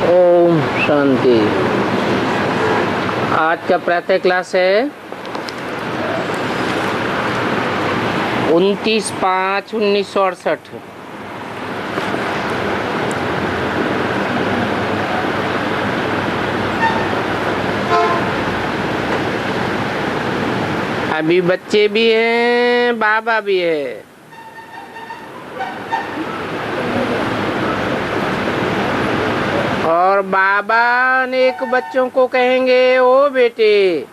ओम शांति। आज का प्रातः क्लास है 29/5/1968। अभी बच्चे भी हैं, बाबा भी है। और बाबा अनेक बच्चों को कहेंगे, ओ बेटे।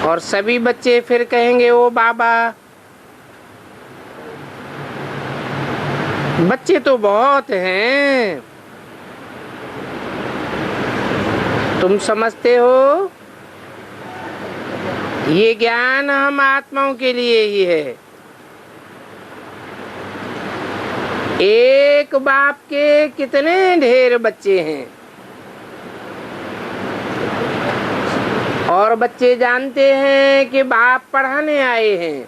और सभी बच्चे फिर कहेंगे, ओ बाबा। बच्चे तो बहुत हैं। तुम समझते हो ये ज्ञान हम आत्माओं के लिए ही है। एक बाप के कितने ढेर बच्चे हैं। और बच्चे जानते हैं कि बाप पढ़ाने आए हैं।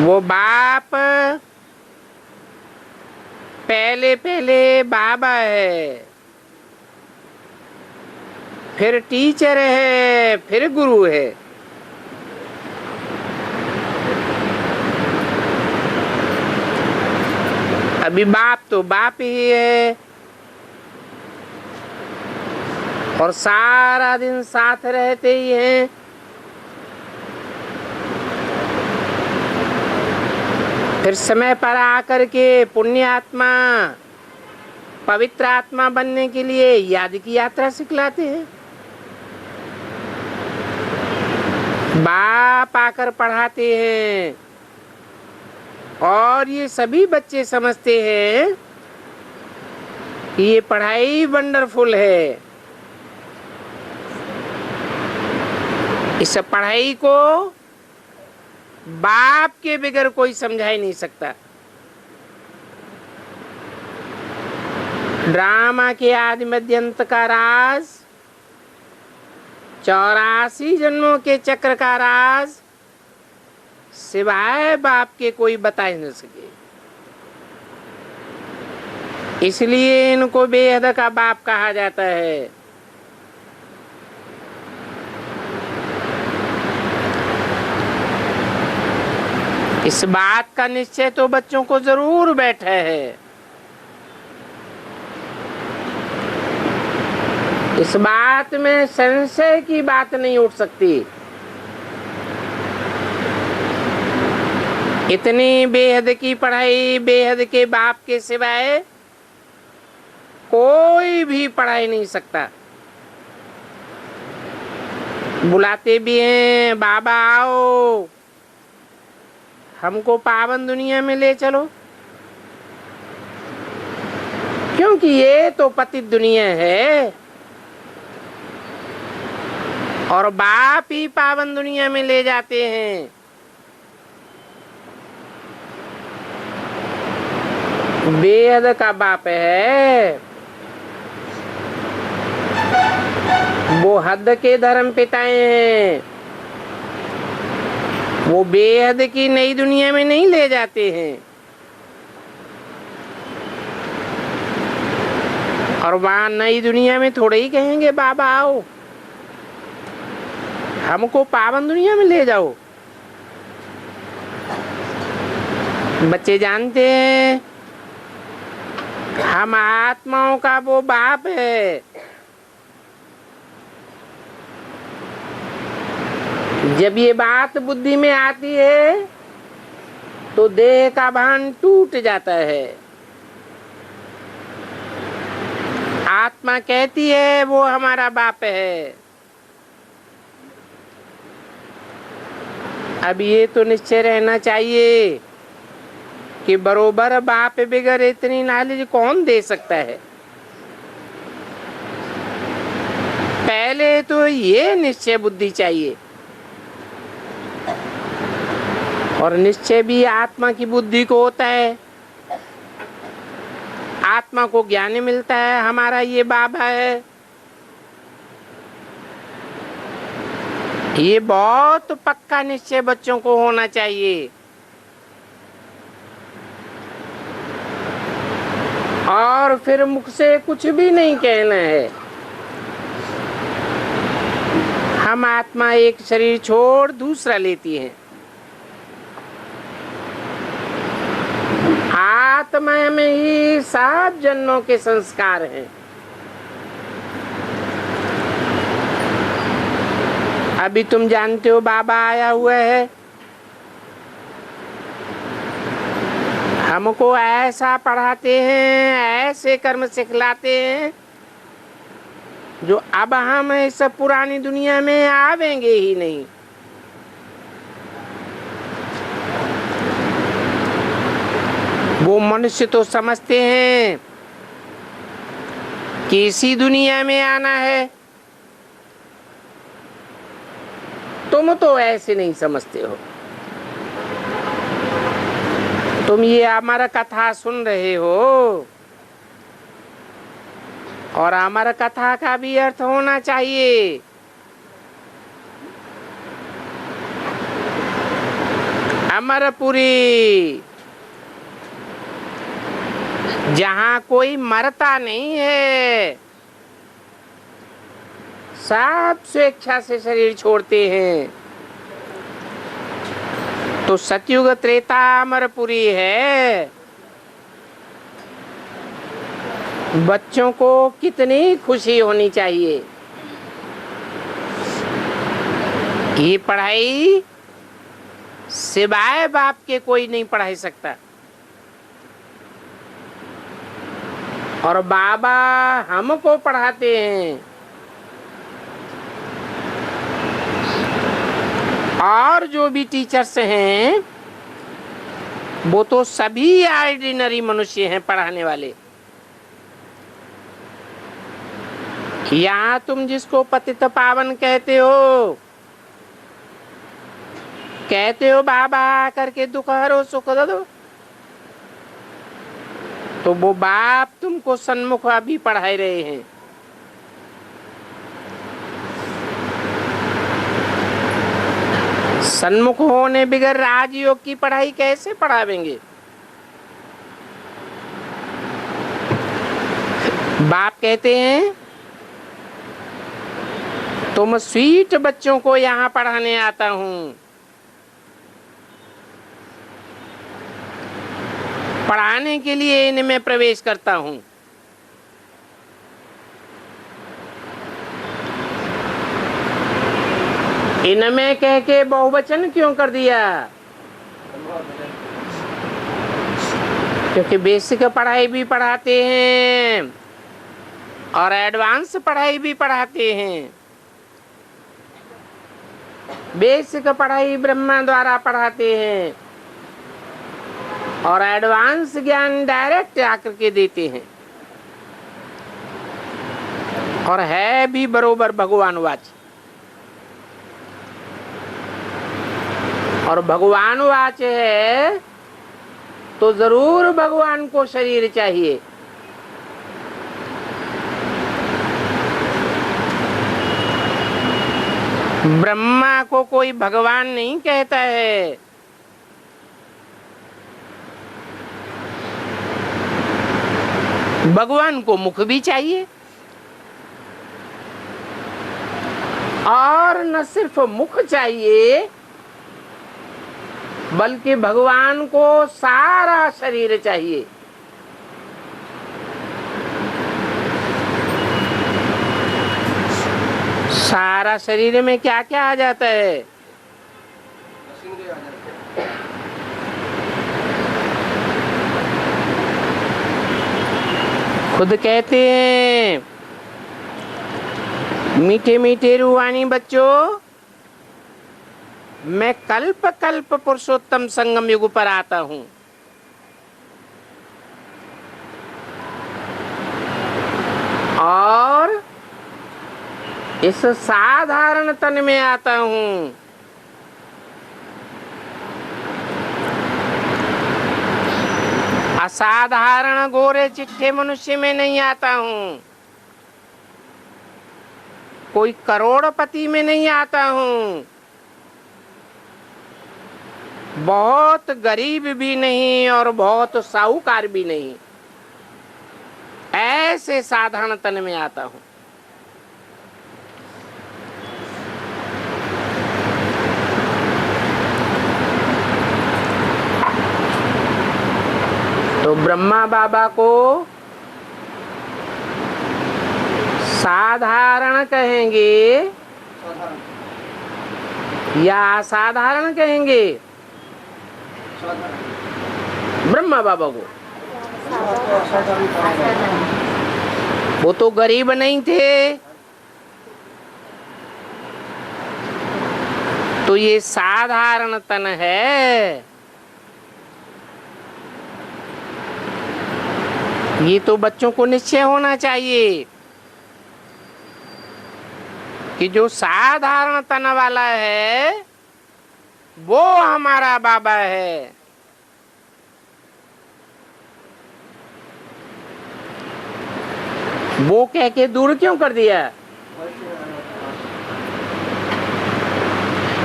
वो बाप पहले बाबा है, फिर टीचर है, फिर गुरु है। अभी बाप तो बाप ही है और सारा दिन साथ रहते ही हैं। फिर समय पर आकर के पुण्य आत्मा, पवित्र आत्मा बनने के लिए याद की यात्रा सिखलाते हैं। बाप आकर पढ़ाते हैं और ये सभी बच्चे समझते हैं कि ये पढ़ाई वंडरफुल है। इस पढ़ाई को बाप के बगैर कोई समझा ही नहीं सकता। ड्रामा के आदि मध्य अंत का राज, 84 जन्मों के चक्र का राज सिवाय बाप के कोई बता ही न सके। इसलिए इनको बेहद का बाप कहा जाता है। इस बात का निश्चय तो बच्चों को जरूर बैठा है। इस बात में संशय की बात नहीं उठ सकती। इतनी बेहद की पढ़ाई बेहद के बाप के सिवाय कोई भी पढ़ाई नहीं सकता। बुलाते भी हैं, बाबा आओ, हमको पावन दुनिया में ले चलो। क्योंकि ये तो पतित दुनिया है और बाप ही पावन दुनिया में ले जाते हैं। बेहद का बाप है। वो हद के धर्म पिताएं हैं। वो बेहद की नई दुनिया में नहीं ले जाते हैं और वहां नई दुनिया में थोड़े ही कहेंगे बाबा आओ, हमको पावन दुनिया में ले जाओ। बच्चे जानते हैं हम आत्माओं का वो बाप है। जब ये बात बुद्धि में आती है तो देह का भान टूट जाता है। आत्मा कहती है वो हमारा बाप है। अब ये तो निश्चय रहना चाहिए कि बरोबर बाप बगैर इतनी नॉलेज कौन दे सकता है। पहले तो ये निश्चय बुद्धि चाहिए और निश्चय भी आत्मा की बुद्धि को होता है। आत्मा को ज्ञान मिलता है हमारा ये बाबा है। ये बहुत पक्का निश्चय बच्चों को होना चाहिए। और फिर मुख से कुछ भी नहीं कहना है। हम आत्मा एक शरीर छोड़ दूसरा लेती है। आत्मा में ही 7 जन्मों के संस्कार हैं। अभी तुम जानते हो बाबा आया हुआ है, हमको ऐसा पढ़ाते हैं, ऐसे कर्म सिखलाते हैं जो अब हम इस पुरानी दुनिया में आवेंगे ही नहीं। वो मनुष्य तो समझते हैं कि इसी दुनिया में आना है, तुम तो ऐसे नहीं समझते हो। तुम ये अमर कथा सुन रहे हो और अमर कथा का भी अर्थ होना चाहिए। अमरपुरी, जहाँ कोई मरता नहीं है, सब स्वेच्छा से शरीर छोड़ते हैं। तो सतयुग त्रेता अमरपुरी है। बच्चों को कितनी खुशी होनी चाहिए। ये पढ़ाई सिवाय बाप के कोई नहीं पढ़ा सकता। और बाबा हमको पढ़ाते हैं। और जो भी टीचर्स हैं वो तो सभी ऑर्डिनरी मनुष्य हैं पढ़ाने वाले। यहाँ तुम जिसको पतित पावन कहते हो बाबा करके दुख हरो सुख दो, तो वो बाप तुमको सन्मुख अभी पढ़ा रहे हैं। सन्मुख होने बगैर राजयोग की पढ़ाई कैसे पढ़ावेंगे। बाप कहते हैं तुम स्वीट बच्चों को यहाँ पढ़ाने आता हूँ, पढ़ाने के लिए इनमें प्रवेश करता हूँ। इनमें कह के बहुवचन क्यों कर दिया? क्योंकि बेसिक पढ़ाई भी पढ़ाते हैं और एडवांस पढ़ाई भी पढ़ाते हैं। बेसिक पढ़ाई ब्रह्मा द्वारा पढ़ाते हैं और एडवांस ज्ञान डायरेक्ट आकर के देते हैं। और है भी बरोबर भगवानवाच। और भगवानवाच है तो जरूर भगवान को शरीर चाहिए। ब्रह्मा को कोई भगवान नहीं कहता है। भगवान को मुख भी चाहिए। और न सिर्फ मुख चाहिए बल्कि भगवान को सारा शरीर चाहिए। सारा शरीर में क्या क्या आ जाता है? खुद कहते हैं मीठे मीठे रूहानी बच्चों, मैं कल्प कल्प पुरुषोत्तम संगम युग पर आता हूँ। और इस साधारण तन में आता हूँ। असाधारण गोरे चिट्ठे मनुष्य में नहीं आता हूँ। कोई करोड़पति में नहीं आता हूँ। बहुत गरीब भी नहीं और बहुत साहूकार भी नहीं। ऐसे साधारण तन में आता हूं। तो ब्रह्मा बाबा को साधारण कहेंगे या असाधारण कहेंगे? ब्रह्मा बाबा को वो तो गरीब नहीं थे, तो ये साधारण तन है। ये तो बच्चों को निश्चय होना चाहिए कि जो साधारण तन वाला है वो हमारा बाबा है। वो कह के दूर क्यों कर दिया?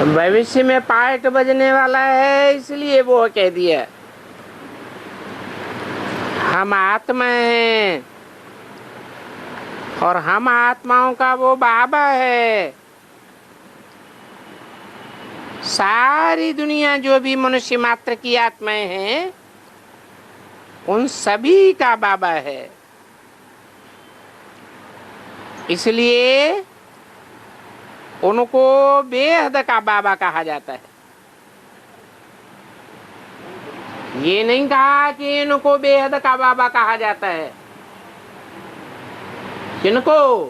भविष्य में पार्ट बजने वाला है इसलिए वो कह दिया। हम आत्मा हैं और हम आत्माओं का वो बाबा है। सारी दुनिया जो भी मनुष्य मात्र की आत्माएं हैं उन सभी का बाबा है। इसलिए उनको बेहद का बाबा कहा जाता है। ये नहीं कहा कि इनको बेहद का बाबा कहा जाता है। किनको?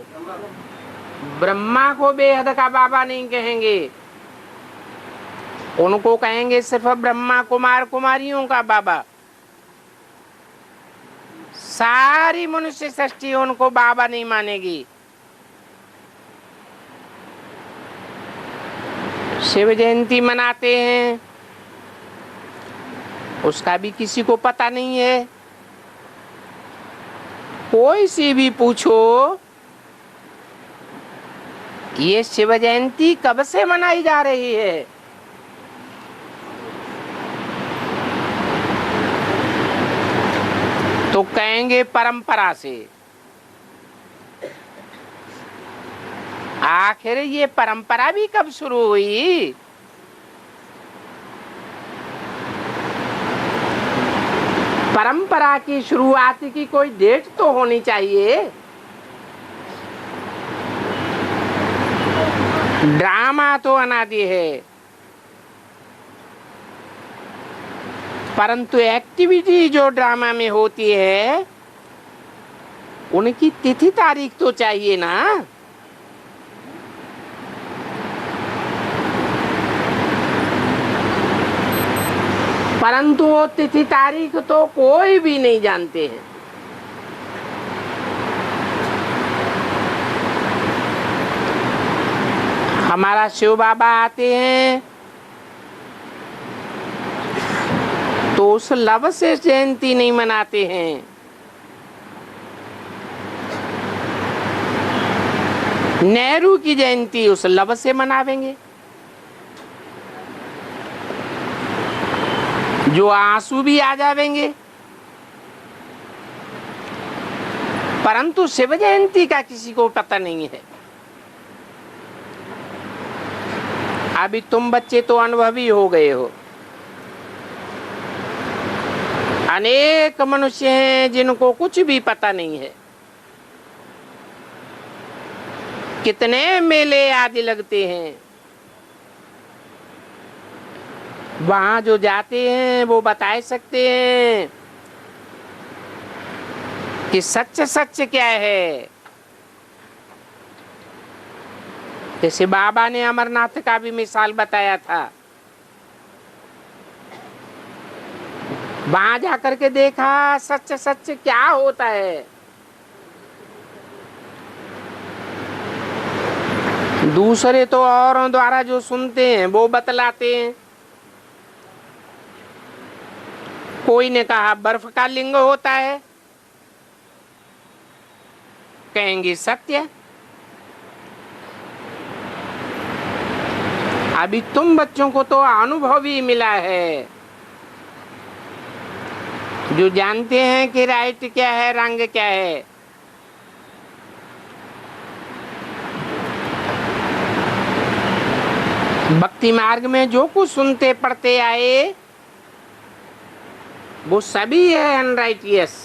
ब्रह्मा को बेहद का बाबा नहीं कहेंगे, उनको कहेंगे सिर्फ ब्रह्मा कुमार कुमारियों का बाबा। सारी मनुष्य सृष्टि उनको बाबा नहीं मानेगी। शिव जयंती मनाते हैं, उसका भी किसी को पता नहीं है। कोई से भी पूछो ये शिव जयंती कब से मनाई जा रही है, तो कहेंगे परंपरा से। आखिर ये परंपरा भी कब शुरू हुई? परंपरा की शुरुआत की कोई डेट तो होनी चाहिए। ड्रामा तो अनादि है, परंतु एक्टिविटी जो ड्रामा में होती है उनकी तिथि तारीख तो चाहिए ना। परंतु वो तिथि तारीख तो कोई भी नहीं जानते हैं। हमारा शिव बाबा आते हैं तो उस लव से जयंती नहीं मनाते हैं। नेहरू की जयंती उस लव से मनावेंगे जो आंसू भी आ जावेंगे। परंतु शिव जयंती का किसी को पता नहीं है। अभी तुम बच्चे तो अनुभवी हो गए हो। अनेक मनुष्य हैं जिनको कुछ भी पता नहीं है। कितने मेले आदि लगते हैं, वहां जो जाते हैं वो बता सकते हैं कि सच सच क्या है। जैसे बाबा ने अमरनाथ का भी मिसाल बताया था। वहां जाकर के देखा सच सच क्या होता है। दूसरे तो औरों द्वारा जो सुनते हैं वो बतलाते हैं। कोई ने कहा बर्फ का लिंग होता है, कहेंगे सत्य। अभी तुम बच्चों को तो अनुभव ही मिला है। जो जानते हैं कि राइट क्या है, रंग क्या है। भक्ति मार्ग में जो कुछ सुनते पढ़ते आए वो सभी है अनराइटियस।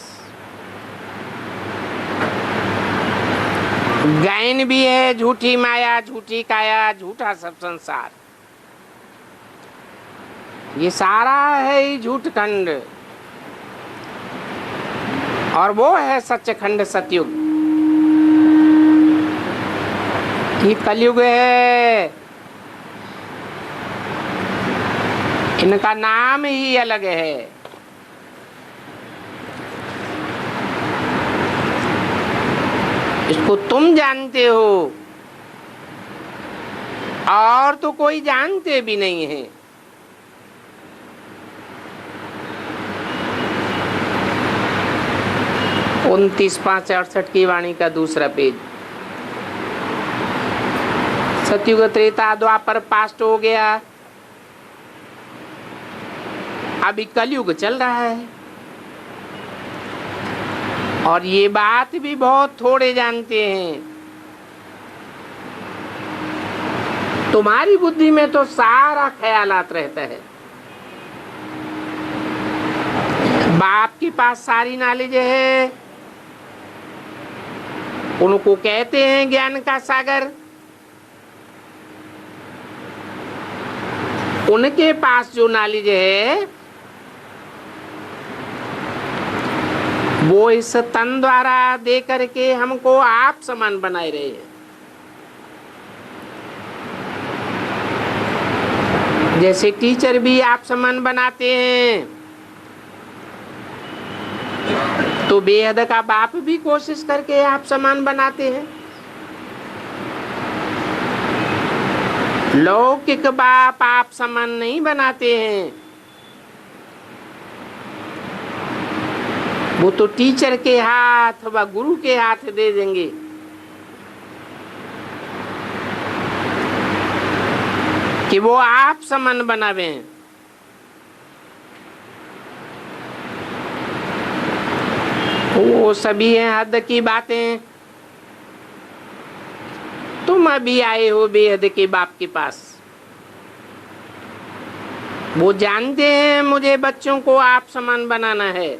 गायन भी है, झूठी माया, झूठी काया, झूठा सब संसार, ये सारा है ही झूठ खंड। और वो है सचखंड सतयुग। ये कलयुग है, इनका नाम ही अलग है। इसको तुम जानते हो और तो कोई जानते भी नहीं है। उनतीस 568 की वाणी का दूसरा पेज। सतयुग त्रेता द्वापर पास्ट हो गया, अभी कलयुग चल रहा है। और ये बात भी बहुत थोड़े जानते हैं। तुम्हारी बुद्धि में तो सारा ख्यालात रहता है। बाप के पास सारी नॉलेज है, उनको कहते हैं ज्ञान का सागर। उनके पास जो नॉलेज है वो इस तन द्वारा दे करके हमको आप समान बनाए रहे हैं। जैसे टीचर भी आप समान बनाते हैं, तो बेहद का बाप भी कोशिश करके आप समान बनाते हैं। लौकिक बाप आप समान नहीं बनाते हैं, वो तो टीचर के हाथ व गुरु के हाथ दे देंगे। कि वो आप समान बनावे। वो सभी हैं हद की बातें। तुम अभी आए हो बेहद के बाप के पास, वो जानते हैं मुझे बच्चों को आप समान बनाना है।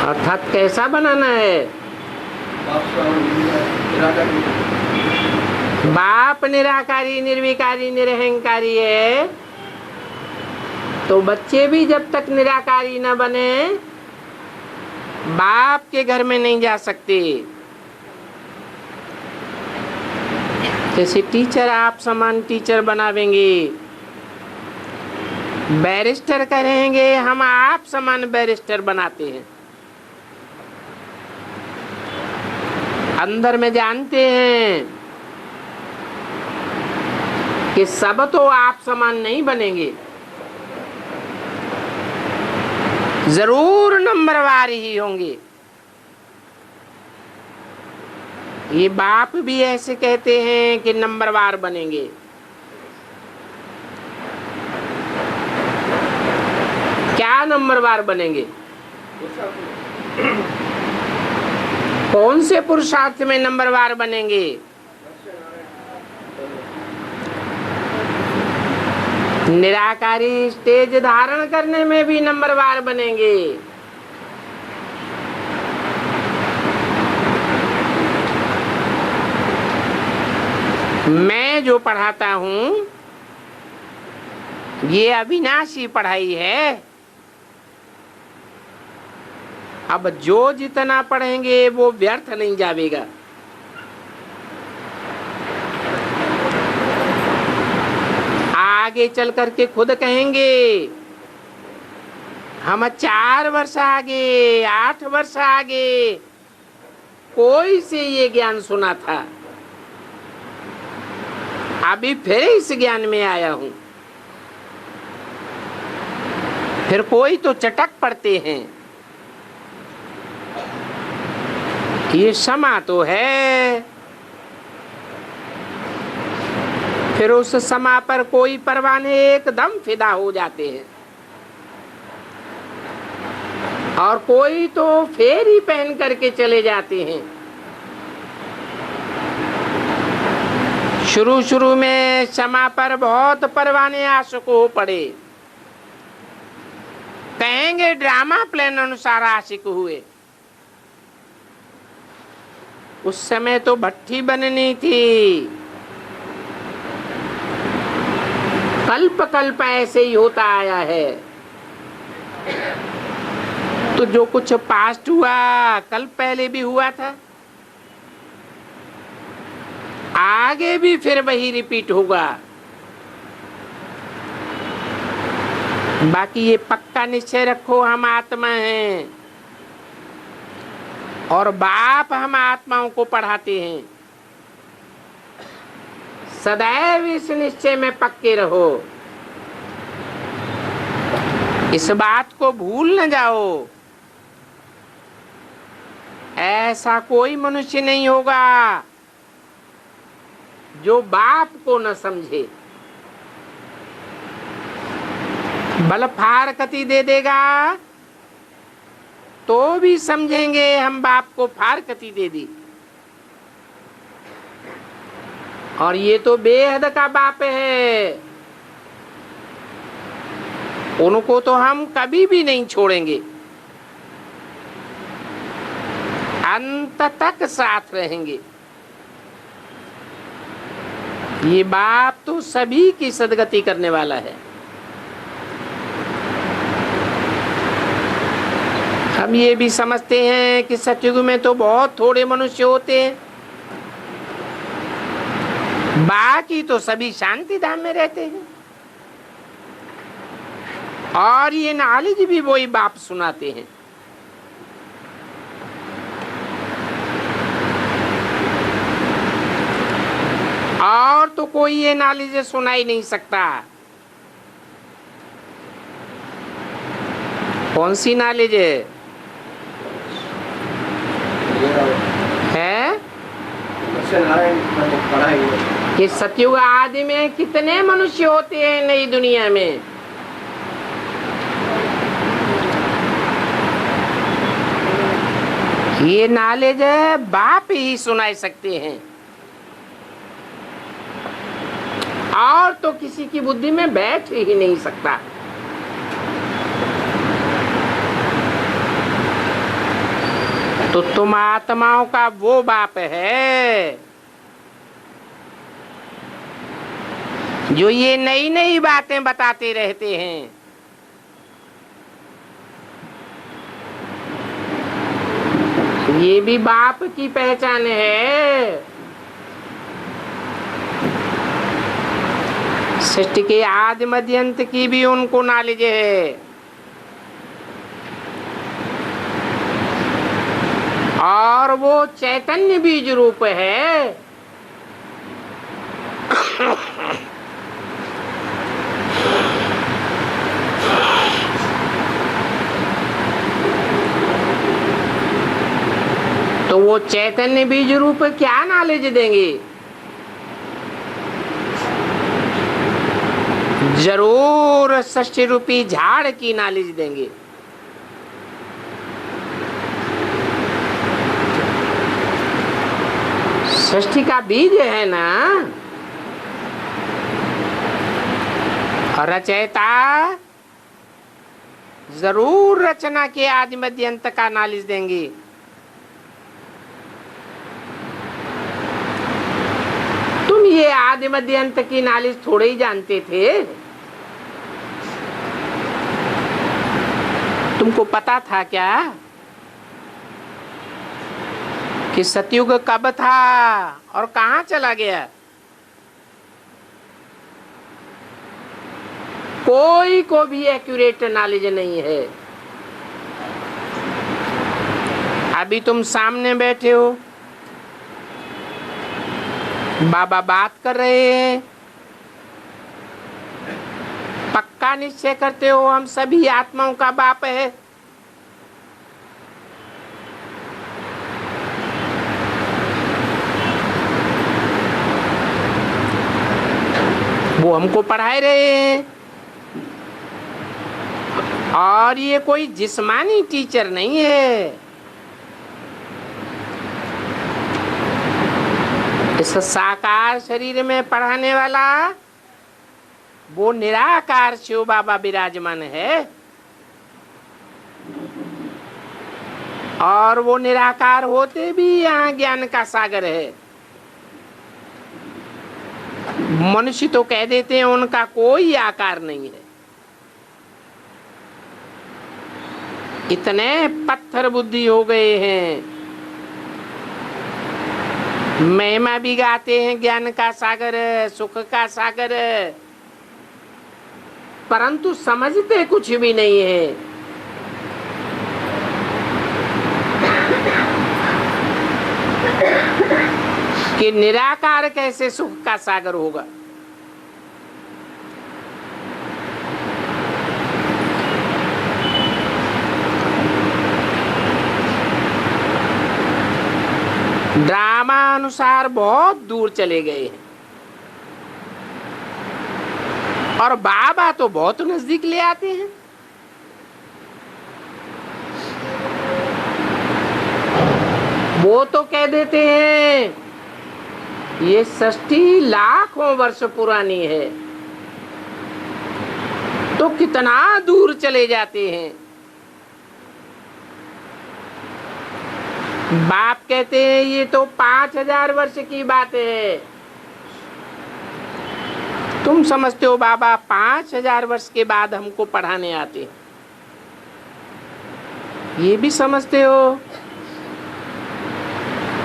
अर्थात कैसा बनाना है? बाप निराकारी, निर्विकारी, निरहंकारी है, तो बच्चे भी जब तक निराकारी न बने बाप के घर में नहीं जा सकते। जैसे टीचर आप समान टीचर बनावेंगे, बैरिस्टर करेंगे, हम आप समान बैरिस्टर बनाते हैं। अंदर में जानते हैं कि सब तो आप समान नहीं बनेंगे, जरूर नंबरवार ही होंगे। ये बाप भी ऐसे कहते हैं कि नंबरवार बनेंगे। क्या नंबरवार बनेंगे? कौन से पुरुषार्थ में नंबरवार बनेंगे? निराकारी स्टेज धारण करने में भी नंबरवार बनेंगे। मैं जो पढ़ाता हूँ ये अविनाशी पढ़ाई है। अब जो जितना पढ़ेंगे वो व्यर्थ नहीं जाएगा। आगे चल करके खुद कहेंगे हम 4 वर्ष आगे, 8 वर्ष आगे कोई से ये ज्ञान सुना था, अभी फिर इस ज्ञान में आया हूं। फिर कोई तो चटक पड़ते हैं, ये समा तो है, फिर उस समय पर कोई परवाह नहीं, एकदम फिदा हो जाते हैं। और कोई तो फेरी पहन करके चले जाते हैं। शुरू शुरू में क्षमा पर बहुत परवाने आशिक हो पड़े, कहेंगे ड्रामा प्लान अनुसार आशिक हुए। उस समय तो भट्टी बननी थी, कल्प कल्प ऐसे ही होता आया है। तो जो कुछ पास्ट हुआ कल पहले भी हुआ था, आगे भी फिर वही रिपीट होगा। बाकी ये पक्का निश्चय रखो, हम आत्मा हैं और बाप हम आत्माओं को पढ़ाते हैं। सदैव इस निश्चय में पक्के रहो, इस बात को भूल न जाओ। ऐसा कोई मनुष्य नहीं होगा जो बाप को न समझे। बल फारकती दे देगा तो भी समझेंगे हम बाप को फारकती दे दी। और ये तो बेहद का बाप है, उनको तो हम कभी भी नहीं छोड़ेंगे, अंत तक साथ रहेंगे। ये बाप तो सभी की सदगति करने वाला है। हम ये भी समझते हैं कि सतयुग में तो बहुत थोड़े मनुष्य होते हैं, बाकी तो सभी शांति धाम में रहते हैं। और ये नॉलेज भी वही बाप सुनाते हैं। और तो कोई ये नॉलेज सुना ही नहीं सकता। कौन सी नॉलेज है? कि सतयुग आदि में कितने मनुष्य होते हैं नई दुनिया में। ये नॉलेज बाप ही सुना सकते हैं, और तो किसी की बुद्धि में बैठ ही नहीं सकता। तो तुम आत्माओं का वो बाप है जो ये नई नई बातें बताते रहते हैं। ये भी बाप की पहचान है। सृष्टि के आदि मध्य अंत की भी उनको नॉलेज है। और वो चैतन्य बीज रूप है। तो वो चैतन्य बीज रूप क्या नॉलेज देंगे? जरूर सृष्टि रूपी झाड़ की नॉलेज देंगे। सृष्टि का बीज है ना, रचयिता जरूर रचना के आदि मध्य अंत का नॉलेज देंगे। तुम ये आदि मध्य अंत की नॉलेज थोड़े ही जानते थे। तुमको पता था क्या कि सतयुग कब था और कहां चला गया? कोई को भी एक्यूरेट नॉलेज नहीं है। अभी तुम सामने बैठे हो, बाबा बात कर रहे हैं, पक्का निश्चय करते हो हम सभी आत्माओं का बाप है। वो हमको पढ़ाए रहे हैं। और ये कोई जिस्मानी टीचर नहीं है, इस साकार शरीर में पढ़ाने वाला वो निराकार शिव बाबा विराजमान है। और वो निराकार होते भी यहाँ ज्ञान का सागर है। मनुष्य तो कह देते हैं उनका कोई आकार नहीं है। इतने पत्थर बुद्धि हो गए हैं। महिमा भी गाते हैं ज्ञान का सागर, सुख का सागर, परंतु समझते कुछ भी नहीं है। कि निराकार कैसे सुख का सागर होगा। ड्रामा अनुसार बहुत दूर चले गए हैं और बाबा तो बहुत नजदीक ले आते हैं। वो तो कह देते हैं ये सृष्टि लाखों वर्ष पुरानी है, तो कितना दूर चले जाते हैं। बाप कहते हैं ये तो 5000 वर्ष की बात है। तुम समझते हो बाबा 5000 वर्ष के बाद हमको पढ़ाने आते हैं, ये भी समझते हो।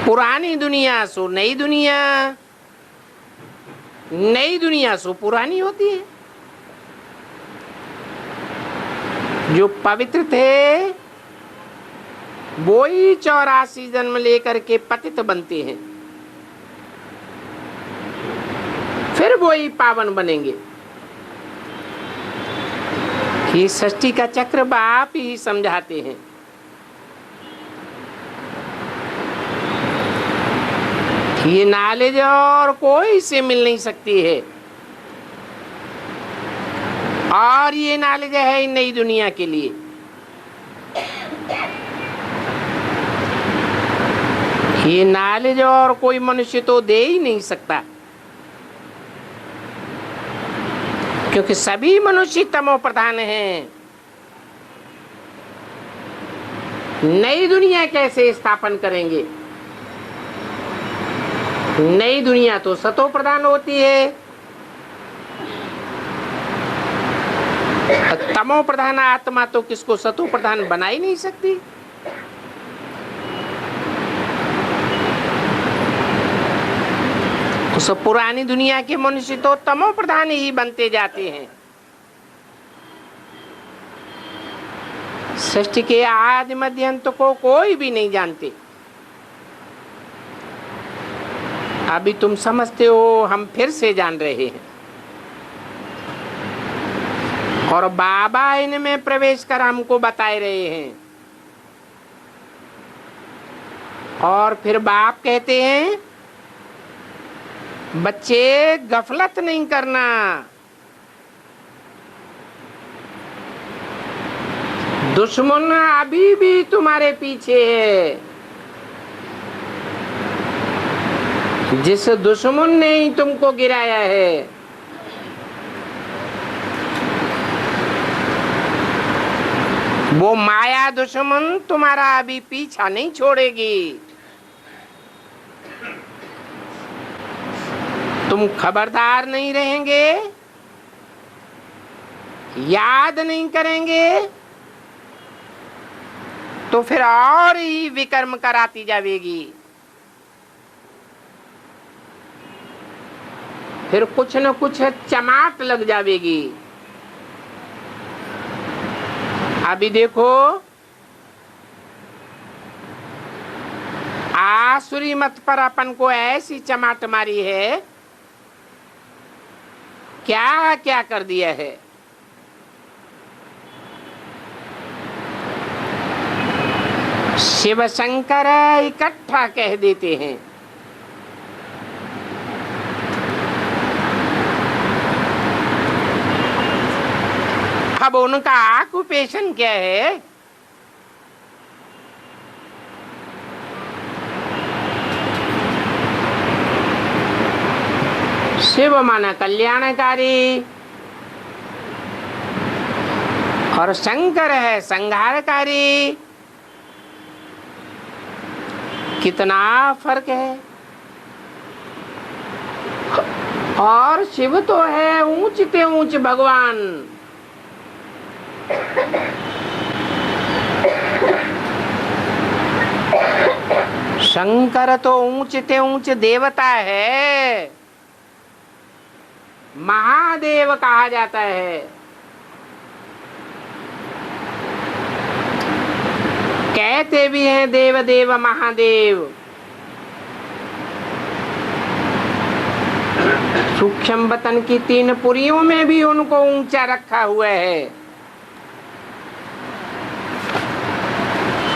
पुरानी दुनिया सो नई दुनिया, नई दुनिया सो पुरानी होती है। जो पवित्र थे वो ही 84 जन्म लेकर के पतित बनते हैं, फिर वो ही पावन बनेंगे। ये सृष्टि का चक्र बाप ही समझाते हैं। ये नॉलेज और कोई से मिल नहीं सकती है, और ये नॉलेज है नई दुनिया के लिए। ये नॉलेज और कोई मनुष्य तो दे ही नहीं सकता, क्योंकि सभी मनुष्य तमो प्रधान हैं। नई दुनिया कैसे स्थापन करेंगे? नई दुनिया तो सतो प्रधान होती है, तमो प्रधान आत्मा तो किसको सतो प्रधान बना ही नहीं सकती। उस पुरानी दुनिया के मनुष्य तो तमो प्रधान ही बनते जाते हैं। सृष्टि के आदि मध्य अंत को कोई भी नहीं जानते। अभी तुम समझते हो, हम फिर से जान रहे हैं। और बाबा इनमें प्रवेश कर हमको बताए रहे हैं। और फिर बाप कहते हैं बच्चे गफलत नहीं करना, दुश्मन अभी भी तुम्हारे पीछे है। जिस दुश्मन ने ही तुमको गिराया है, वो माया दुश्मन तुम्हारा अभी पीछा नहीं छोड़ेगी। तुम खबरदार नहीं रहेंगे, याद नहीं करेंगे, तो फिर और ही विकर्म कराती जाएगी। फिर कुछ न कुछ चमाट लग जाएगी। अभी देखो, आसुरी मत पर अपन को ऐसी चमाट मारी है, क्या क्या कर दिया है। शिव शंकर इकट्ठा कह देते हैं। अब उनका ऑक्यूपेशन क्या है? शिव माना कल्याणकारी और शंकर है संहारकारी। कितना फर्क है। और शिव तो है ऊंचते ऊंच भगवान, शंकर तो ऊंचते ऊंच देवता है, महादेव कहा जाता है। कहते भी हैं देव देव महादेव। सूक्ष्म वतन की 3 पुरियों में भी उनको ऊंचा रखा हुआ है।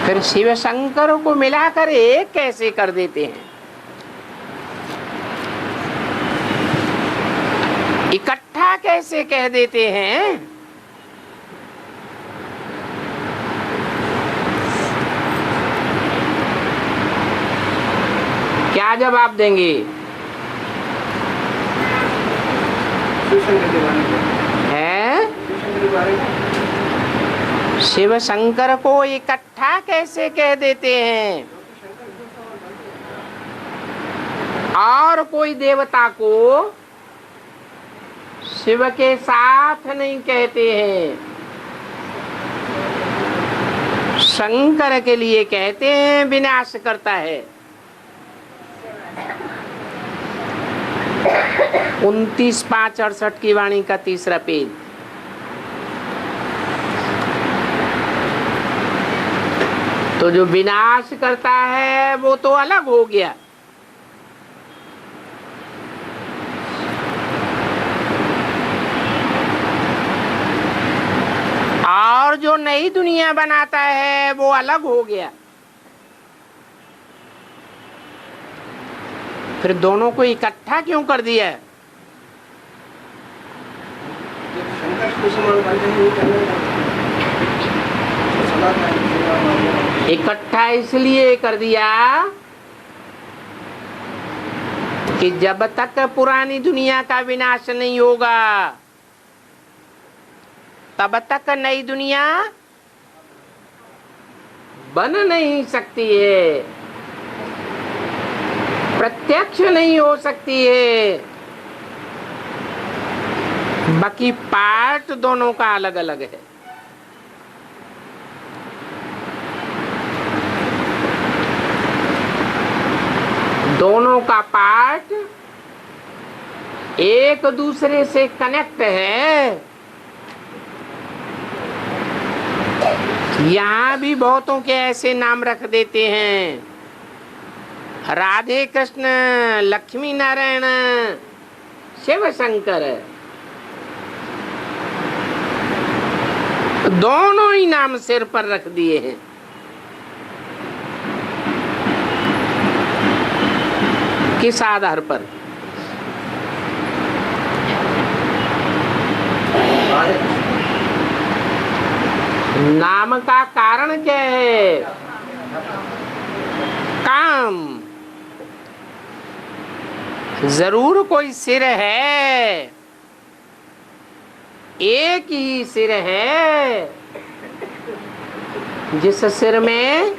फिर शिव शंकर को मिलाकर एक कैसे कर देते हैं? इकट्ठा कैसे कह देते हैं? क्या जवाब देंगे? है शिव शंकर को इकट्ठा कैसे कह देते हैं और कोई देवता को शिव के साथ नहीं कहते हैं? शंकर के लिए कहते हैं विनाश करता है। 29/5/68 की वाणी का 3रा पेज। तो जो विनाश करता है वो तो अलग हो गया। और जो नई दुनिया बनाता है वो अलग हो गया। फिर दोनों को इकट्ठा क्यों कर दिया? इकट्ठा इसलिए कर दिया कि जब तक पुरानी दुनिया का विनाश नहीं होगा तब तक नई दुनिया बन नहीं सकती है, प्रत्यक्ष नहीं हो सकती है। बाकी पार्ट दोनों का अलग अलग है। दोनों का पार्ट एक दूसरे से कनेक्ट है। यहाँ भी बहुतों के ऐसे नाम रख देते हैं, राधे कृष्ण, लक्ष्मी नारायण, शिव शंकर। दोनों ही नाम सिर पर रख दिए हैं। किस आधार पर? नाम का कारण क्या है? काम। जरूर कोई सिर है, एक ही सिर है जिस सिर में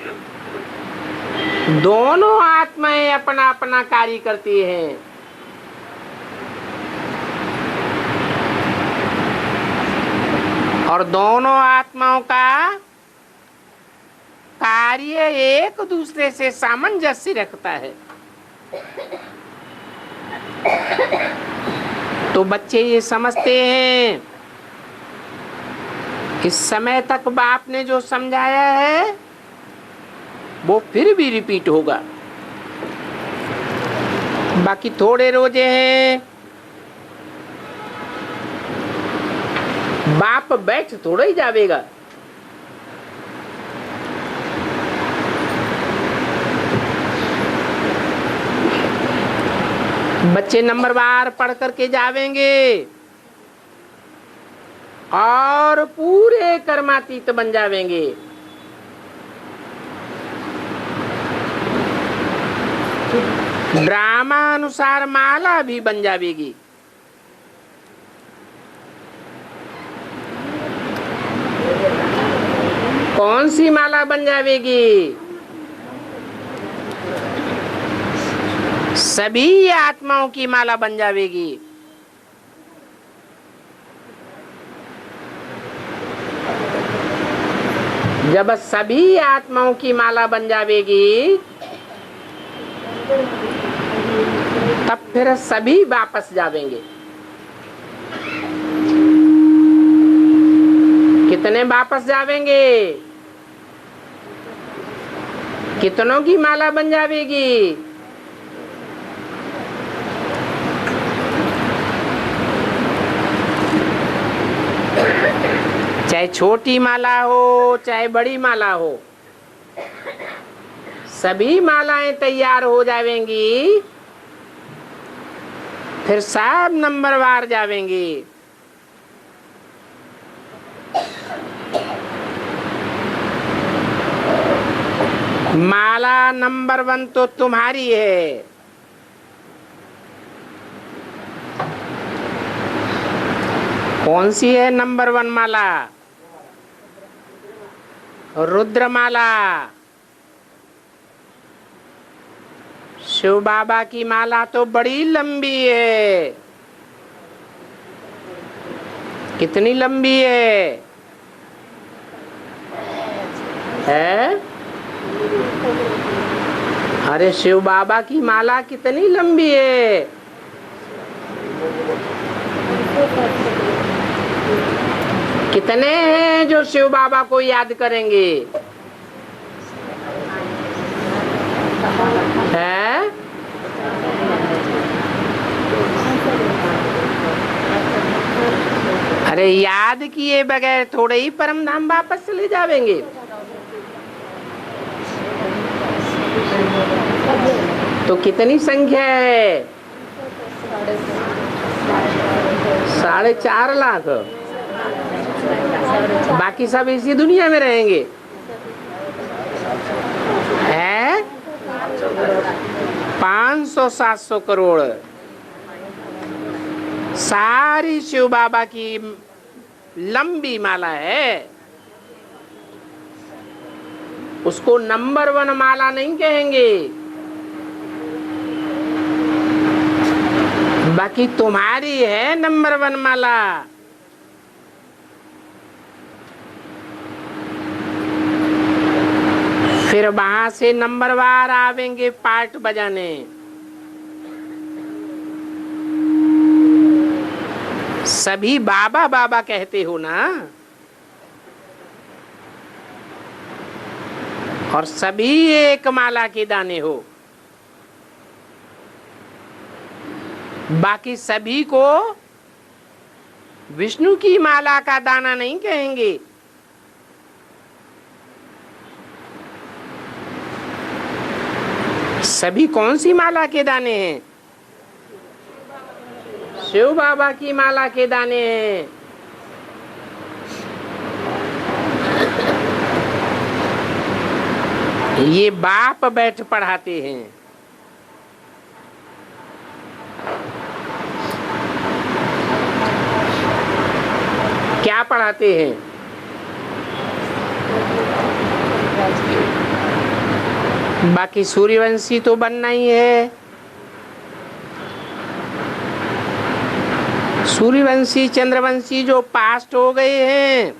दोनों आत्माएं अपना अपना कार्य करती हैं। और दोनों आत्माओं का कार्य एक दूसरे से सामंजस्य रखता है। तो बच्चे ये समझते हैं, इस समय तक बाप ने जो समझाया है वो फिर भी रिपीट होगा। बाकी थोड़े रोजे हैं, बाप बैठ थोड़ा ही जावेगा। बच्चे नंबरवार पढ़ करके जावेंगे और पूरे कर्मातीत बन जावेंगे। ड्रामा अनुसार माला भी बन जावेगी। कौन सी माला बन जावेगी? सभी आत्माओं की माला बन जावेगी। जब सभी आत्माओं की माला बन जावेगी तब फिर सभी वापस जावेंगे। कितने वापस जावेंगे? कितनों की माला बन जावेगी? चाहे छोटी माला हो चाहे बड़ी माला हो, सभी मालाएं तैयार हो जावेंगी, फिर सब नंबरवार जावेंगी। माला नंबर 1 तो तुम्हारी है। कौन सी है नंबर 1 माला? रुद्रमाला। शिव बाबा की माला तो बड़ी लंबी है। कितनी लंबी है? अरे शिव बाबा की माला कितनी लंबी है? कितने हैं जो शिव बाबा को याद करेंगे? है? अरे याद किए बगैर थोड़े ही परम धाम वापस चले जावेंगे। तो कितनी संख्या है? 4.5 लाख। बाकी सब इसी दुनिया में रहेंगे। है 500-700 करोड़। सारी शिव बाबा की लंबी माला है। उसको नंबर 1 माला नहीं कहेंगे। बाकी तुम्हारी है नंबर 1 माला। फिर वहां से नंबरवार आवेंगे पार्ट बजाने। सभी बाबा बाबा कहते हो ना, और सभी एक माला के दाने हो। बाकी सभी को विष्णु की माला का दाना नहीं कहेंगे। सभी कौन सी माला के दाने हैं? शिव बाबा की माला के दाने हैं। ये बाप बैठ पढ़ाते हैं। क्या पढ़ाते हैं? बाकी सूर्यवंशी तो बनना ही है। सूर्यवंशी चंद्रवंशी जो पास्ट हो गए हैं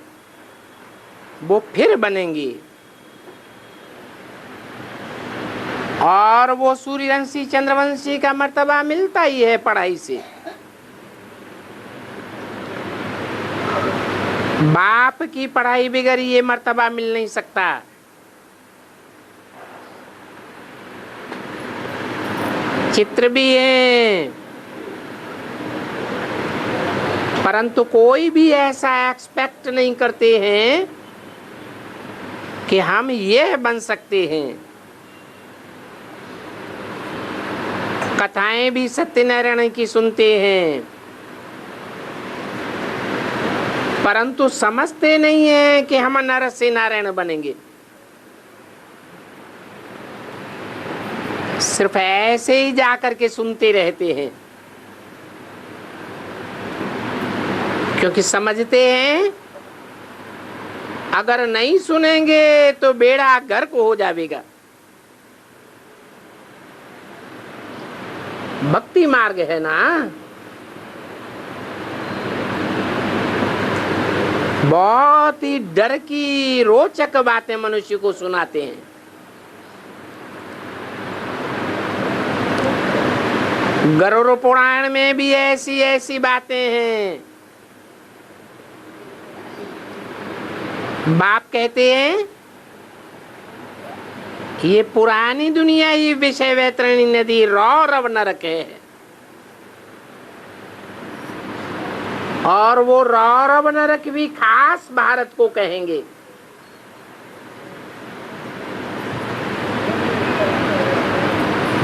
वो फिर बनेंगे, और वो सूर्यवंशी चंद्रवंशी का मर्तबा मिलता ही है पढ़ाई से। बाप की पढ़ाई बगैर ये मर्तबा मिल नहीं सकता। चित्र भी हैं, परंतु कोई भी ऐसा एक्सपेक्ट नहीं करते हैं कि हम ये बन सकते हैं। कथाएं भी सत्यनारायण की सुनते हैं, परंतु समझते नहीं है कि हम नर से नारायण बनेंगे। सिर्फ ऐसे ही जाकर के सुनते रहते हैं, क्योंकि समझते हैं अगर नहीं सुनेंगे तो बेड़ा गर्क हो जाएगा। भक्ति मार्ग है ना, बहुत ही डर की रोचक बातें मनुष्य को सुनाते हैं। गरुड़ पुराण में भी ऐसी ऐसी बातें हैं। बाप कहते हैं कि ये पुरानी दुनिया ही विषय वैतरणी नदी रौरव नरक है, और वो रौरव नरक भी खास भारत को कहेंगे।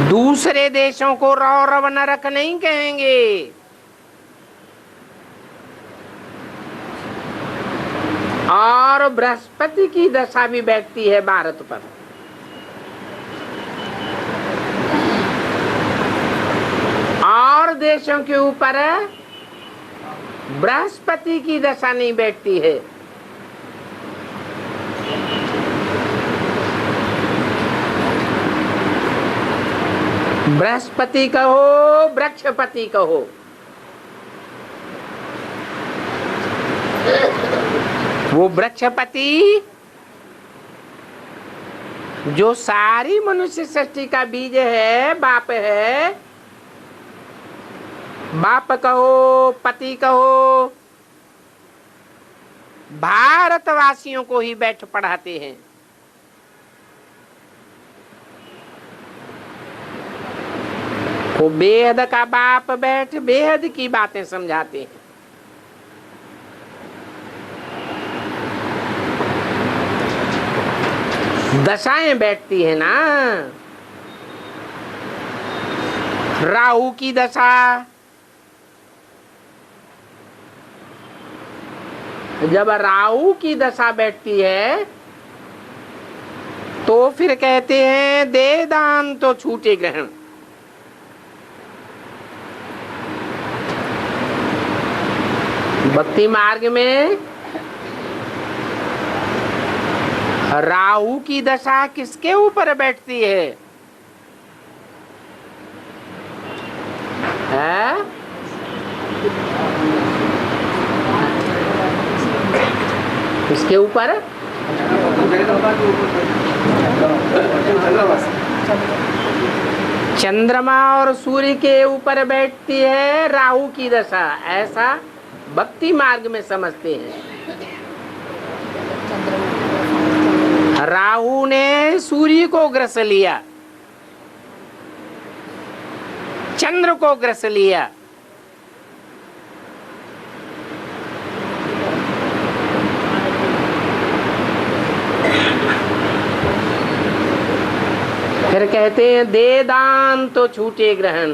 दूसरे देशों को रौरव नरक नहीं कहेंगे। और बृहस्पति की दशा भी बैठती है भारत पर। और देशों के ऊपर बृहस्पति की दशा नहीं बैठती है। बृहस्पति कहो, वृक्षपति कहो, वो वृक्षपति जो सारी मनुष्य सृष्टि का बीज है, बाप है। बाप कहो, पति कहो, भारतवासियों को ही बैठ पढ़ाते हैं। वो बेहद का बाप बैठ बेहद की बातें समझाते हैं। दशाएं बैठती है ना, राहु की दशा, जब राहु की दशा बैठती है तो फिर कहते हैं दे दान तो छूटे ग्रहण। भक्ति मार्ग में राहु की दशा किसके ऊपर बैठती है? किसके ऊपर? चंद्रमा और सूर्य के ऊपर बैठती है राहु की दशा, ऐसा भक्ति मार्ग में समझते हैं। राहु ने सूर्य को ग्रस लिया, चंद्र को ग्रस लिया। फिर कहते हैं दे दान तो छूटे ग्रहण।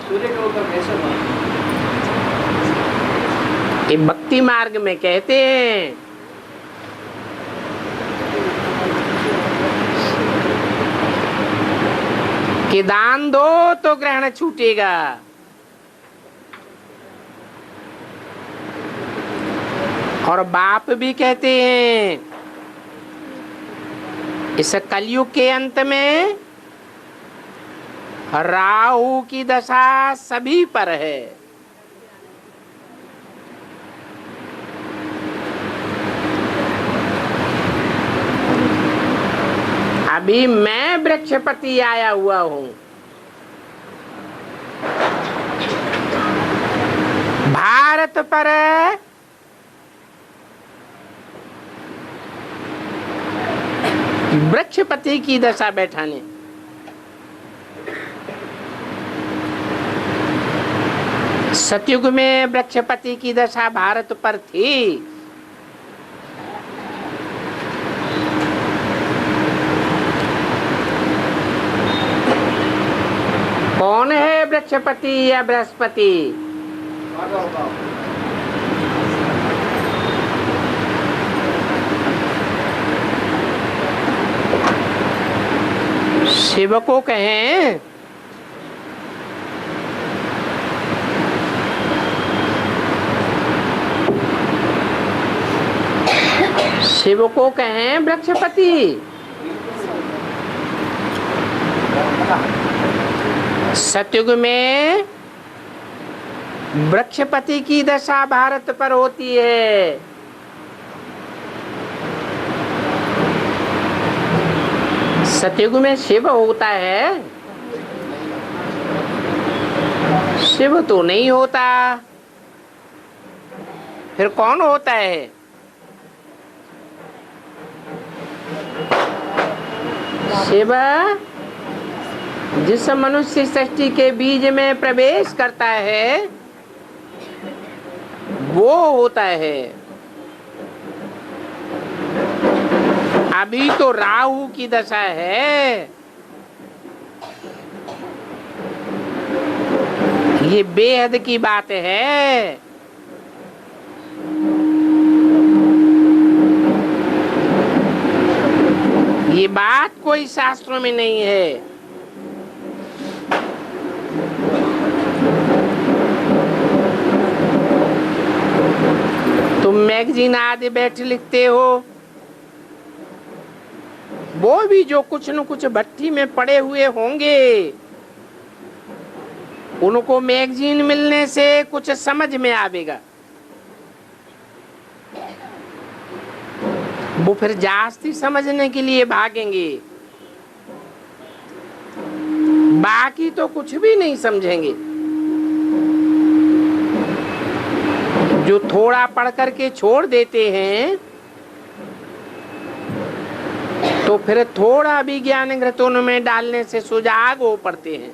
सूर्य के ऊपर कैसे ये भक्ति मार्ग में कहते हैं कि दान दो तो ग्रहण छूटेगा। और बाप भी कहते हैं इस कलयुग के अंत में राहु की दशा सभी पर है। अभी मैं वृक्षपति आया हुआ हूं, भारत पर वृक्षपति की दशा बैठाने। सतयुग में वृक्षपति की दशा भारत पर थी। कौन है वृक्षपति या बृहस्पति? शिव को कहें शिव को कहें वृक्षपति। सतयुग में वृक्षपति की दशा भारत पर होती है। सतयुग में शिव होता है, शिव तो नहीं होता, फिर कौन होता है? शिव जिस मनुष्य सृष्टि के बीज में प्रवेश करता है वो होता है। अभी तो राहु की दशा है, ये बेहद की बात है। ये बात कोई शास्त्रों में नहीं है। तुम मैगजीन आदि बैठ लिखते हो, वो भी जो कुछ न कुछ भट्टी में पड़े हुए होंगे, उनको मैगजीन मिलने से कुछ समझ में आवेगा, वो फिर जास्ती समझने के लिए भागेंगे, बाकी तो कुछ भी नहीं समझेंगे। जो थोड़ा पढ़ करके छोड़ देते हैं तो फिर थोड़ा भी ज्ञान घृतों में डालने से सुजाग हो पड़ते हैं।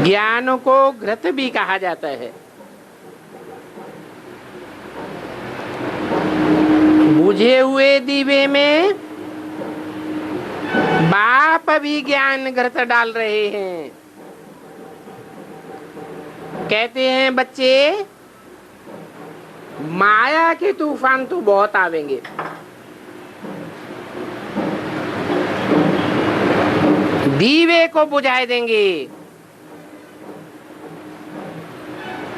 ज्ञान को घृत भी कहा जाता है। बुझे हुए दीवे में बाप भी ज्ञान घृत डाल रहे हैं। कहते हैं बच्चे, माया के तूफान तो बहुत आवेंगे, दीवे को बुझाए देंगे।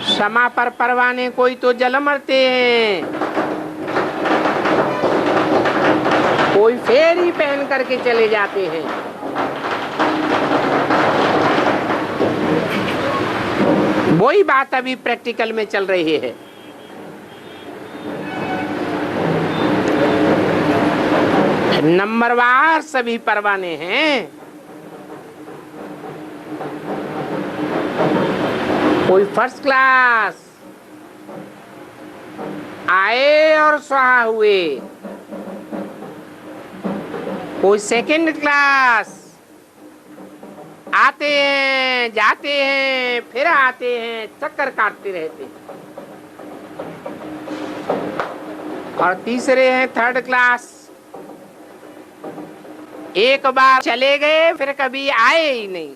क्षमा पर परवाने कोई तो जल मरते हैं, कोई फेरी पहन करके चले जाते हैं। वही बात अभी प्रैक्टिकल में चल रही है। नंबरवार सभी परवाने हैं, कोई फर्स्ट क्लास आए और स्वाहा हुए, कोई सेकंड क्लास आते हैं जाते हैं फिर आते हैं, चक्कर काटते रहते हैं। और तीसरे हैं थर्ड क्लास, एक बार चले गए फिर कभी आए ही नहीं।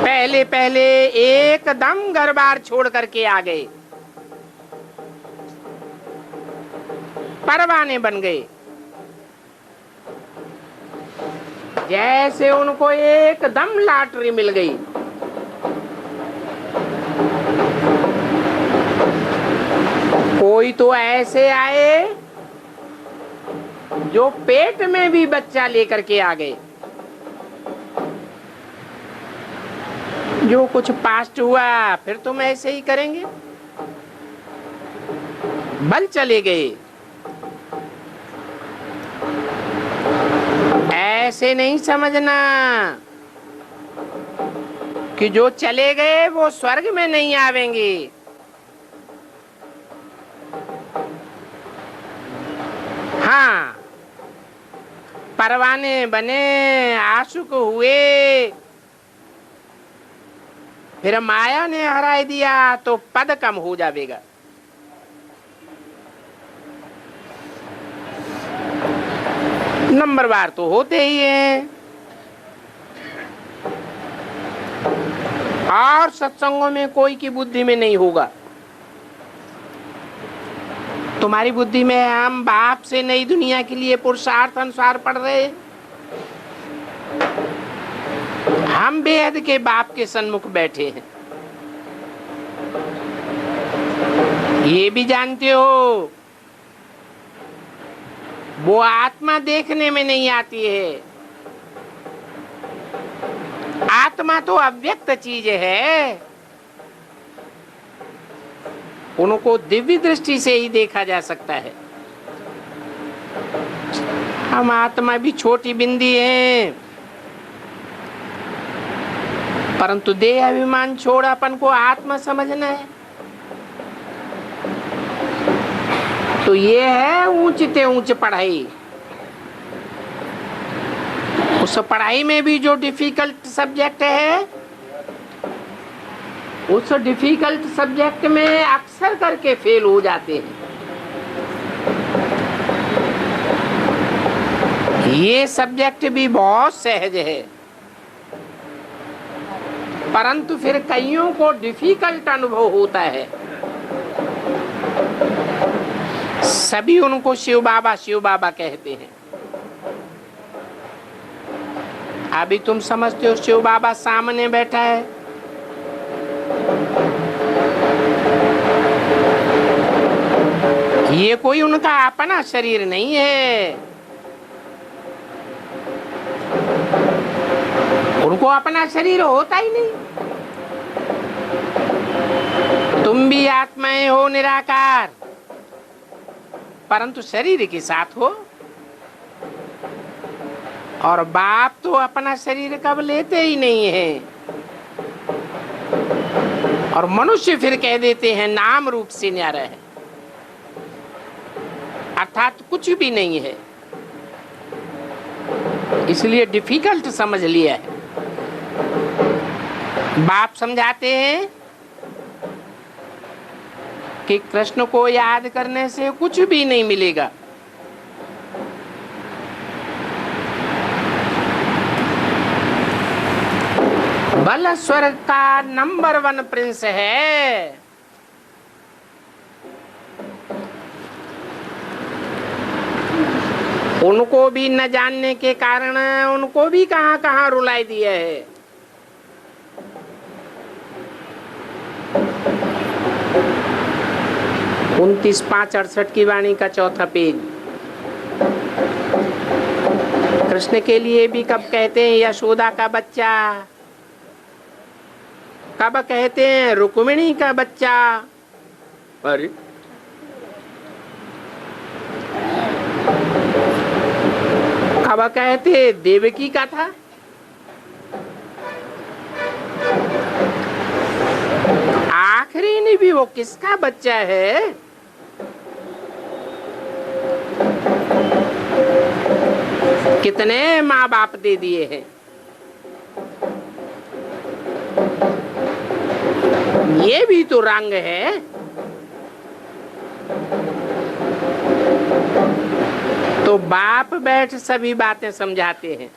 पहले पहले एकदम घर बार छोड़ करके आ गए, परवाने बन गए। जैसे उनको एकदम लॉटरी मिल गई। कोई तो ऐसे आए जो पेट में भी बच्चा लेकर के आ गए। जो कुछ पास्ट हुआ फिर तुम ऐसे ही करेंगे, बल चले गए। ऐसे नहीं समझना कि जो चले गए वो स्वर्ग में नहीं आवेंगे। हाँ, परवाने बने, आशुक हुए, फिर माया ने हरा दिया तो पद कम हो जाएगा। नंबरवार तो होते ही हैं। और सत्संगों में कोई की बुद्धि में नहीं होगा। तुम्हारी बुद्धि में हम बाप से नई दुनिया के लिए पुरुषार्थ अनुसार पढ़ रहे हैं। हम बेहद के बाप के सन्मुख बैठे हैं। ये भी जानते हो वो आत्मा देखने में नहीं आती है। आत्मा तो अव्यक्त चीज है, उनको दिव्य दृष्टि से ही देखा जा सकता है। हम आत्मा भी छोटी बिंदी हैं, परंतु देह अभिमान छोड़ अपन को आत्मा समझना है। तो ये है ऊंचते ऊंच पढ़ाई। उस पढ़ाई में भी जो डिफिकल्ट सब्जेक्ट है, उस डिफिकल्ट सब्जेक्ट में अक्सर करके फेल हो जाते हैं। ये सब्जेक्ट भी बहुत सहज है, परंतु फिर कईयों को डिफिकल्ट अनुभव होता है। सभी उनको शिव बाबा कहते हैं। अभी तुम समझते हो शिव बाबा सामने बैठा है, ये कोई उनका अपना शरीर नहीं है। उनको अपना शरीर होता ही नहीं। तुम भी आत्माएं हो निराकार, परंतु शरीर के साथ हो। और बाप तो अपना शरीर कब लेते ही नहीं है। और मनुष्य फिर कह देते हैं नाम रूप से न्यारा है, अर्थात कुछ भी नहीं है। इसलिए डिफिकल्ट समझ लिया है। बाप समझाते हैं कि कृष्ण को याद करने से कुछ भी नहीं मिलेगा। बल स्वर्ग का नंबर 1 प्रिंस है। उनको भी न जानने के कारण उनको भी कहां कहां रुलाई दिया है। उनतीस 568 की वाणी का 4था पेज। कृष्ण के लिए भी कब कहते हैं यशोदा का बच्चा, कब कहते हैं रुक्मिणी का बच्चा। अरे कब कहते देवकी का था। आखिरी में भी वो किसका बच्चा है। कितने माँ बाप दे दिए हैं। ये भी तो रंग है। तो बाप बैठ सभी बातें समझाते हैं।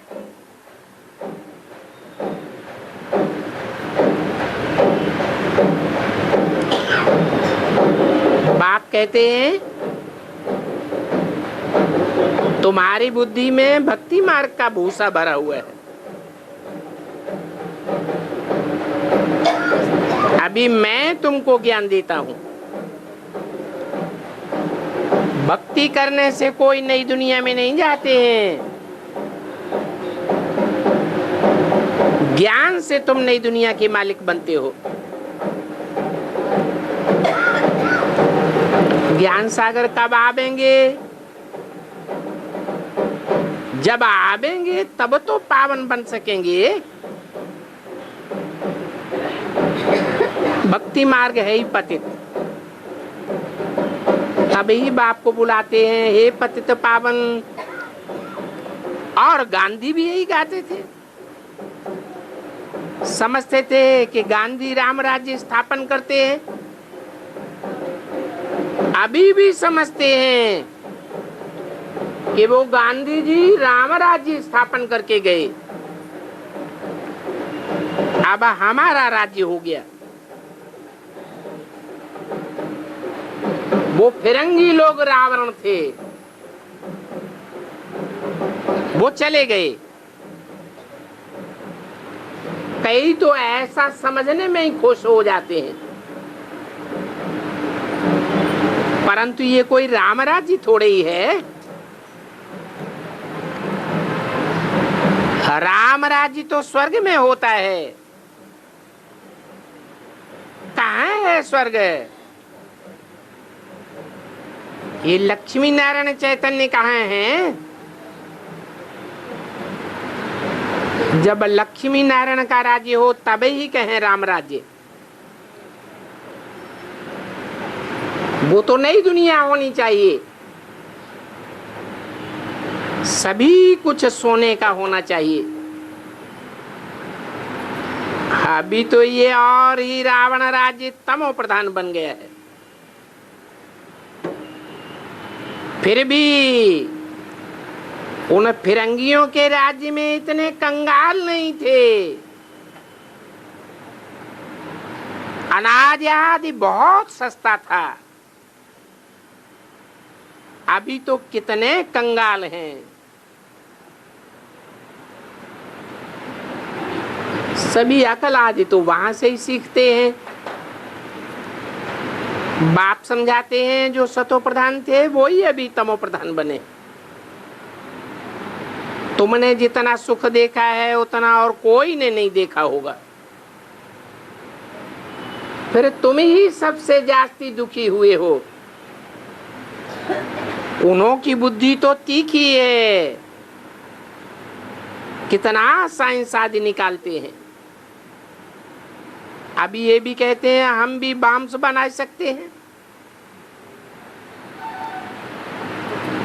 बाप कहते हैं तुम्हारी बुद्धि में भक्ति मार्ग का भूसा भरा हुआ है। अभी मैं तुमको ज्ञान देता हूं। भक्ति करने से कोई नई दुनिया में नहीं जाते हैं। ज्ञान से तुम नई दुनिया के मालिक बनते हो। ज्ञान सागर कब आवेंगे? जब आवेंगे तब तो पावन बन सकेंगे। भक्ति मार्ग है ही पतित। तभी बाप को बुलाते हैं हे पतित पावन। और गांधी भी यही गाते थे। समझते थे कि गांधी राम राज्य स्थापन करते हैं। अभी भी समझते हैं कि वो गांधी जी राम राज्य स्थापन करके गए। अब हमारा राज्य हो गया। वो फिरंगी लोग रावण थे, वो चले गए। कई तो ऐसा समझने में ही खुश हो जाते हैं, परंतु ये कोई राम राज्य थोड़े ही है। राम राज्य तो स्वर्ग में होता है। कहाँ है स्वर्ग? ये लक्ष्मी नारायण चैतन्य कहाँ हैं? जब लक्ष्मी नारायण का राज्य हो तब ही कहें राम राज्य। वो तो नई दुनिया होनी चाहिए, सभी कुछ सोने का होना चाहिए। अभी तो ये और ही रावण राज्य तमो प्रधान बन गया है। फिर भी उन फिरंगियों के राज्य में इतने कंगाल नहीं थे। अनाज आदि बहुत सस्ता था। अभी तो कितने कंगाल हैं। सभी अकल आदि तो वहां से ही सीखते हैं। बाप समझाते हैं जो सतो प्रधान थे वो ही अभी तमो प्रधान बने। तुमने जितना सुख देखा है उतना और कोई ने नहीं देखा होगा। फिर तुम ही सबसे जास्ती दुखी हुए हो। उन्हों की बुद्धि तो तीखी है, कितना साइंस आदि निकालते हैं। अभी ये भी कहते हैं हम भी बॉम्ब्स बना सकते हैं।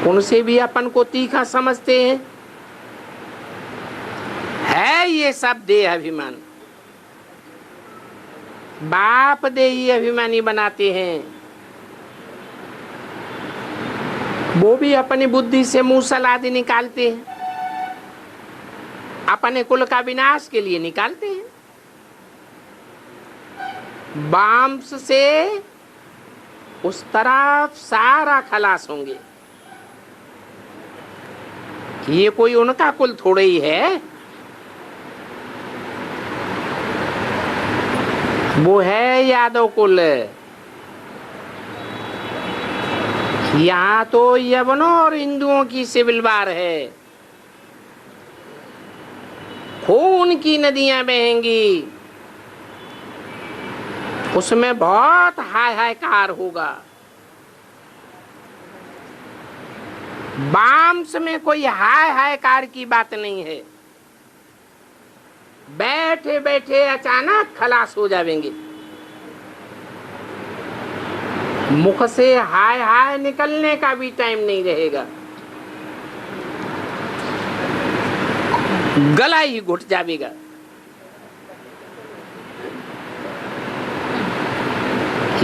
उनसे भी अपन को तीखा समझते हैं। है ये सब देह अभिमान, बाप देही अभिमानी बनाते हैं। वो भी अपनी बुद्धि से मूसल आदि निकालते हैं, अपने कुल का विनाश के लिए निकालते हैं। बाम्स से उस तरफ सारा खलास होंगे। ये कोई उनका कुल थोड़ा ही है। वो है यादव कुल। यहाँ तो यवनों और हिंदुओं की सिविल वार है। खून की नदियां बहेंगी, उसमें बहुत हाय हायकार होगा। बाम्स में कोई हाय हायकार की बात नहीं है। बैठे बैठे अचानक खलास हो जाएंगे। मुख से हाय हाय निकलने का भी टाइम नहीं रहेगा। गला ही घुट जाएगा।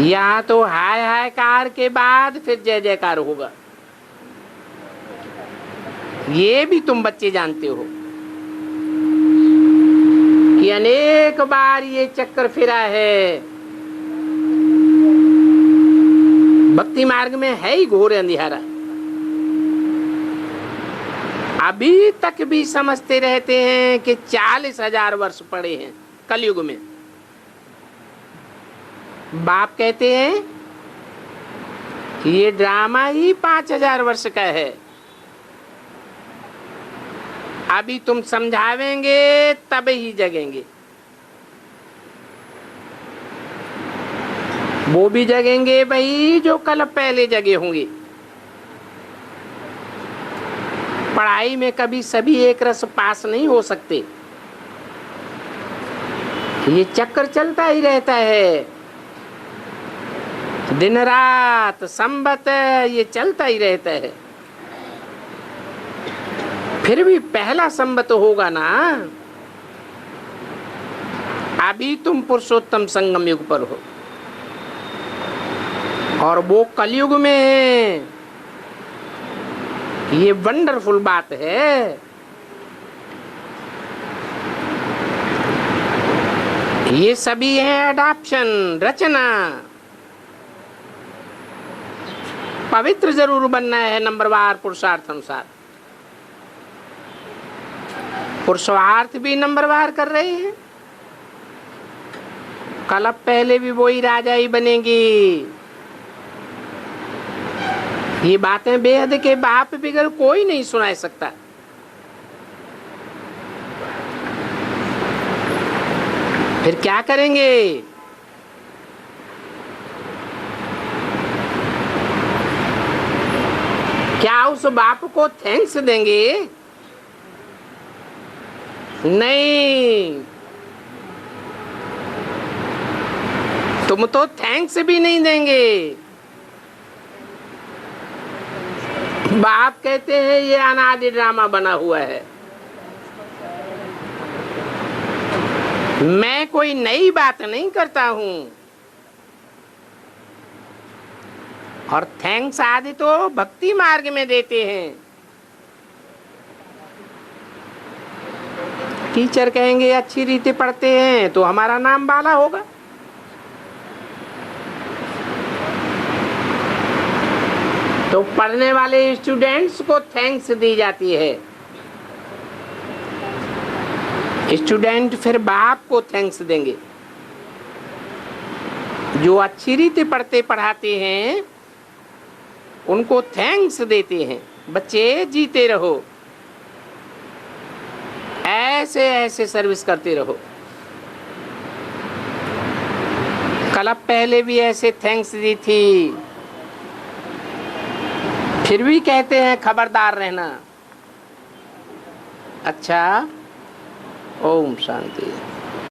यहाँ तो हाय हायकार के बाद फिर जय जयकार होगा। ये भी तुम बच्चे जानते हो कि अनेक बार ये चक्कर फिरा है। भक्ति मार्ग में है ही घोर अंधियारा। अभी तक भी समझते रहते हैं कि 40,000 वर्ष पड़े हैं कलयुग में। बाप कहते हैं कि ये ड्रामा ही 5,000 वर्ष का है। अभी तुम समझावेंगे तब ही जगेंगे। वो भी जगेंगे भाई जो कल पहले जगे होंगे। पढ़ाई में कभी सभी एक रस पास नहीं हो सकते। ये चक्कर चलता ही रहता है, दिन रात संबत ये चलता ही रहता है। फिर भी पहला संबत होगा ना। अभी तुम पुरुषोत्तम संगम युग पर हो और वो कलयुग में है। ये वंडरफुल बात है। ये सभी है अडॉप्शन, रचना। पवित्र जरूर बनना है नंबरवार पुरुषार्थ अनुसार। पुरुषार्थ भी नंबरवार कर रहे हैं। कल अब पहले भी वही राजा ही बनेंगी। ये बातें बेहद के बाप बिगड़ कोई नहीं सुना सकता। फिर क्या करेंगे? क्या उस बाप को थैंक्स देंगे? नहीं, तुम तो थैंक्स भी नहीं देंगे। बाप कहते हैं ये अनादि ड्रामा बना हुआ है। मैं कोई नई बात नहीं करता हूं। और थैंक्स आदि तो भक्ति मार्ग में देते हैं। टीचर कहेंगे अच्छी रीति पढ़ते हैं तो हमारा नाम बाला होगा। तो पढ़ने वाले स्टूडेंट्स को थैंक्स दी जाती है। स्टूडेंट फिर बाप को थैंक्स देंगे। जो अच्छी रीति पढ़ते पढ़ाते हैं उनको थैंक्स देते हैं। बच्चे जीते रहो, ऐसे ऐसे सर्विस करते रहो। कल पहले भी ऐसे थैंक्स दी थी, फिर भी कहते हैं खबरदार रहना। अच्छा, ओम शांति।